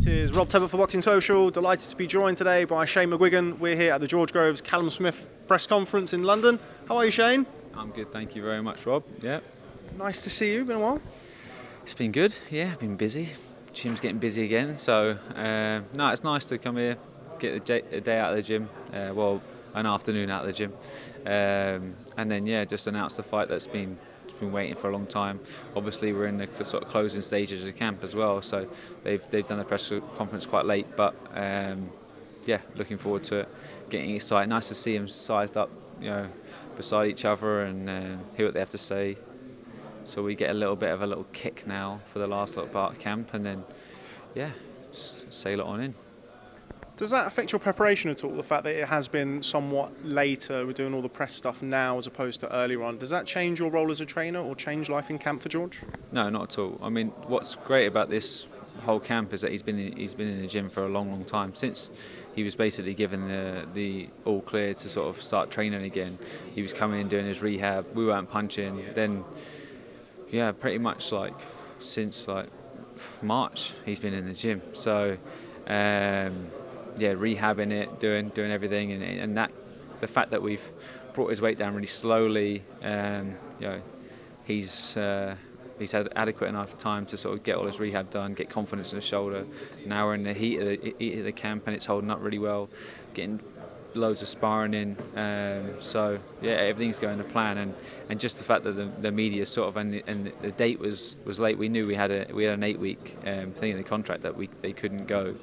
This is Rob Tebbutt for Boxing Social. Delighted to be joined today by Shane McGuigan. We're here at the GROVES Callum Smith press conference in London. How are you, Shane? I'm good, thank you very much, Rob. Yeah. Nice to see you. Been a while. It's been good. Yeah, I've been busy. Gym's getting busy again. So, no, it's nice to come here, get a day out of the gym. An afternoon out of the gym, and then just announce the fight that's been waiting for a long time. Obviously, we're in the sort of closing stages of the camp as well, so they've done the press conference quite late. But looking forward to it, getting excited. Nice to see them sized up, beside each other and hear what they have to say. So we get a little bit of a little kick now for the last little part of camp, and then just sail it on in. Does that affect your preparation at all, the fact that it has been somewhat later, we're doing all the press stuff now as opposed to earlier on? Does that change your role as a trainer or change life in camp for George? No, not at all. I mean, what's great about this whole camp is that he's been in the gym for a long time, since he was basically given the all clear to sort of start training again. He was coming in, doing his rehab, we weren't punching. Then, pretty much since March, he's been in the gym. So, rehabbing it, doing everything, and that the fact that we've brought his weight down really slowly, he's had adequate enough time to sort of get all his rehab done, get confidence in his shoulder. Now we're in the heat of the camp and it's holding up really well, getting loads of sparring in. Everything's going to plan, and just the fact that the media sort of and the date was late. We knew we had an 8-week thing in the contract that they couldn't go.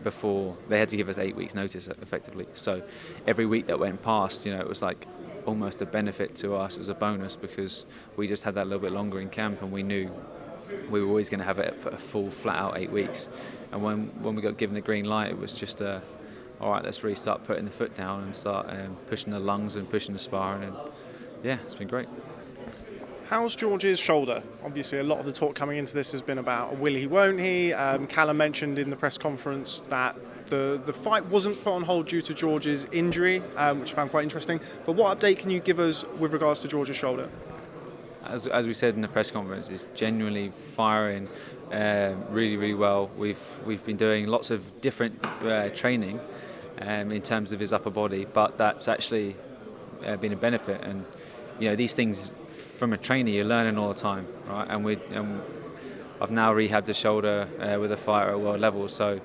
Before they had to give us 8 weeks notice effectively. So every week that went past, it was like almost a benefit to us. It was a bonus because we just had that little bit longer in camp, and we knew we were always going to have it for a full flat out 8 weeks. And when we got given the green light, it was just all right, let's really start putting the foot down and start pushing the lungs and pushing the sparring, and it's been great. How's George's shoulder? Obviously, a lot of the talk coming into this has been about will he, won't he? Callum mentioned in the press conference that the fight wasn't put on hold due to George's injury, which I found quite interesting. But what update can you give us with regards to George's shoulder? As we said in the press conference, he's genuinely firing really, really well. We've been doing lots of different training in terms of his upper body, but that's actually been a benefit. And these things, from a trainer, you're learning all the time, right? And I've now rehabbed the shoulder with a fighter at world level, so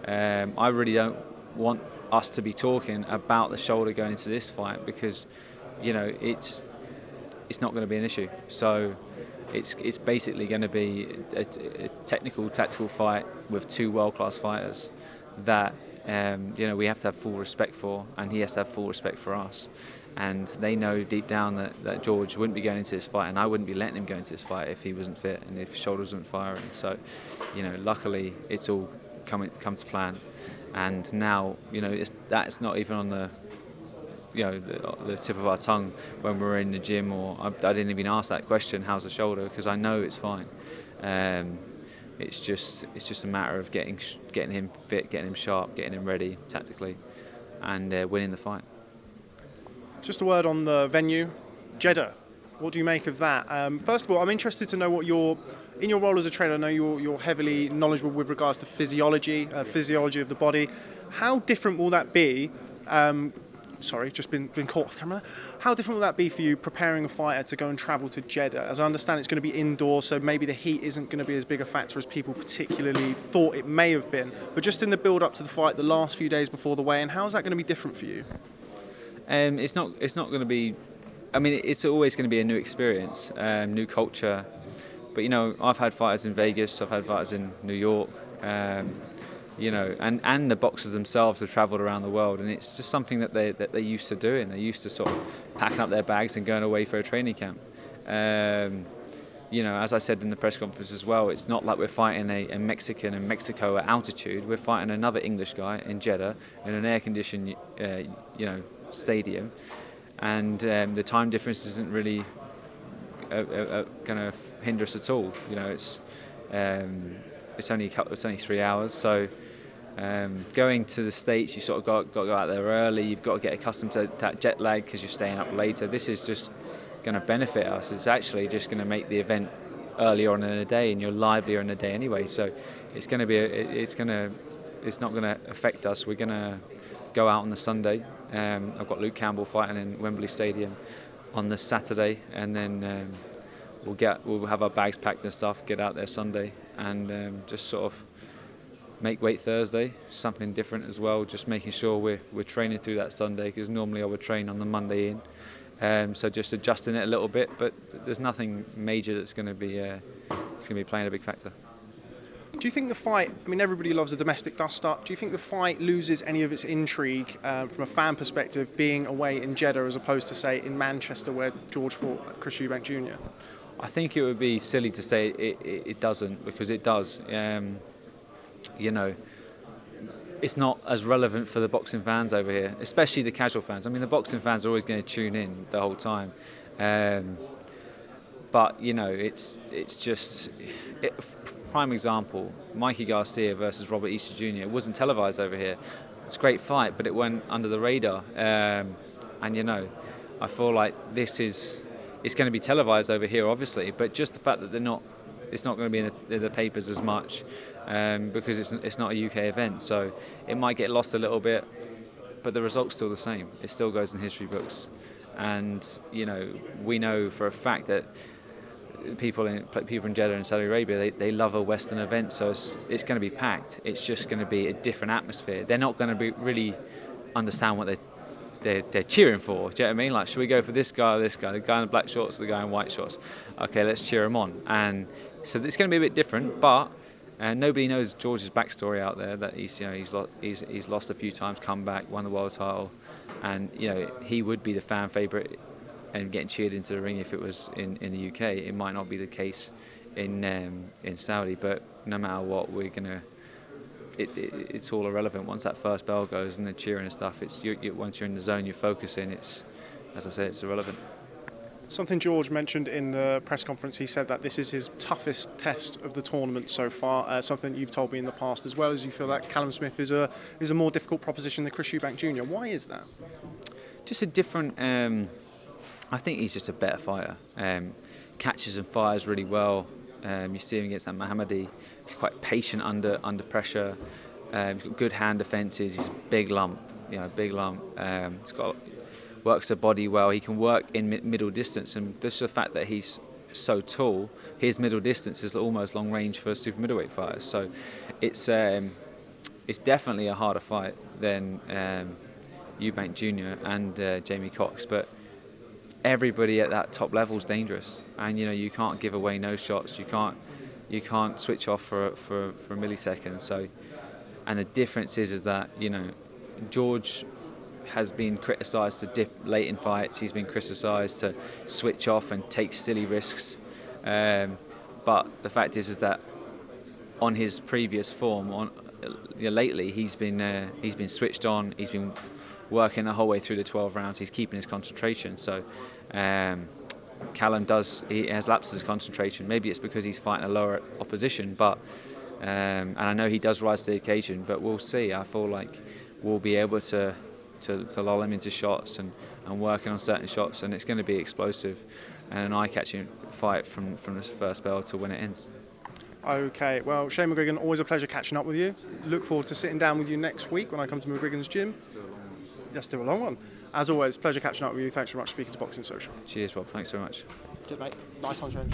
I really don't want us to be talking about the shoulder going into this fight, because it's not going to be an issue. So it's basically going to be a technical, tactical fight with two world-class fighters that we have to have full respect for, and he has to have full respect for us. And they know deep down that George wouldn't be going into this fight, and I wouldn't be letting him go into this fight if he wasn't fit and if his shoulder wasn't firing. So, luckily it's all come to plan, and now that's not even on the tip of our tongue when we're in the gym, or I didn't even ask that question, how's the shoulder, because I know it's fine. It's just a matter of getting him fit, getting him sharp, getting him ready tactically, and winning the fight. Just a word on the venue, Jeddah. What do you make of that? First of all, I'm interested to know what in your role as a trainer, I know you're heavily knowledgeable with regards to physiology of the body. How different will that be? Just been caught off camera. How different will that be for you preparing a fighter to go and travel to Jeddah? As I understand, it's going to be indoors, so maybe the heat isn't going to be as big a factor as people particularly thought it may have been. But just in the build-up to the fight, the last few days before the weigh-in, how is that going to be different for you? It's not going to be. I mean, it's always going to be a new experience, new culture. But I've had fighters in Vegas, I've had fighters in New York, and the boxers themselves have travelled around the world, and it's just something that they're used to doing. They're used to sort of packing up their bags and going away for a training camp. As I said in the press conference as well, it's not like we're fighting a Mexican in Mexico at altitude. We're fighting another English guy in Jeddah in an air-conditioned, stadium, and the time difference isn't really going to hinder us at all. It's only 3 hours, so going to the States, you sort of got to go out there early. You've got to get accustomed to that jet lag because you're staying up later. This is just going to benefit us. It's actually just going to make the event earlier on in the day and you're livelier in the day anyway. So it's going to be it's not going to affect us. We're going to go out on the Sunday. I've got Luke Campbell fighting in Wembley Stadium on the Saturday, and then we'll have our bags packed and stuff, get out there Sunday, and just sort of make weight Thursday, something different as well, just making sure we're training through that Sunday, because normally I would train on the Monday in. So just adjusting it a little bit, but there's nothing major that's going to be playing a big factor. Do you think the fight, I mean, everybody loves a domestic dust-up, do you think the fight loses any of its intrigue from a fan perspective being away in Jeddah as opposed to, say, in Manchester where George fought Chris Eubank Jr.? I think it would be silly to say it doesn't, because it does. It's not as relevant for the boxing fans over here, especially the casual fans. I mean, the boxing fans are always going to tune in the whole time. But, it's just... Prime example, Mikey Garcia versus Robert Easter Jr. It wasn't televised over here. It's a great fight, but it went under the radar. And, I feel like it's going to be televised over here, obviously, but just the fact that it's not going to be in the papers as much, because it's not a UK event, so it might get lost a little bit, but the result's still the same. It still goes in history books, and we know for a fact that people in Jeddah and Saudi Arabia, they love a Western event, so it's going to be packed. It's just going to be a different atmosphere. They're not going to really understand what they're cheering for. Do you know what I mean? Like, should we go for this guy or this guy? The guy in black shorts or the guy in white shorts? Okay, let's cheer him on. And so it's going to be a bit different, but nobody knows George's backstory out there. That he's lost a few times, come back, won the world title, and he would be the fan favourite and getting cheered into the ring if it was in the UK. It might not be the case in Saudi, but no matter what, we're gonna. It's all irrelevant once that first bell goes and the cheering and stuff. Once you're in the zone, you're focusing. As I say, it's irrelevant. Something George mentioned in the press conference, he said that this is his toughest test of the tournament so far. Something you've told me in the past as well, as you feel that Callum Smith is a more difficult proposition than Chris Eubank Jr. Why is that? Just a different. I think he's just a better fighter. Catches and fires really well. You see him against that Mohammadi. He's quite patient under pressure. He's got good hand defences. He's a big lump. He's works the body well. He can work in middle distance, and just the fact that he's so tall, his middle distance is almost long range for super middleweight fighters. So it's definitely a harder fight than Eubank Jr. and Jamie Cox, but everybody at that top level is dangerous, and you can't give away no shots. You can't switch off for a millisecond. So, and the difference is that George has been criticised to dip late in fights. He's been criticised to switch off and take silly risks. But the fact is that on his previous form, lately he's been switched on. He's been working the whole way through the 12 rounds. He's keeping his concentration. So Callum he has lapses of concentration. Maybe it's because he's fighting a lower opposition, but and I know he does rise to the occasion. But we'll see. I feel like we'll be able to lull him into shots and working on certain shots, and it's going to be explosive and an eye-catching fight from the first bell to when it ends. Okay, well, Shane McGuigan, always a pleasure catching up with you. Look forward to sitting down with you next week when I come to McGuigan's gym. Yes, still a long one. As always, pleasure catching up with you. Thanks very much for speaking to Boxing Social. Cheers, Rob. Thanks very much. Cheers, mate. Nice one, Shane.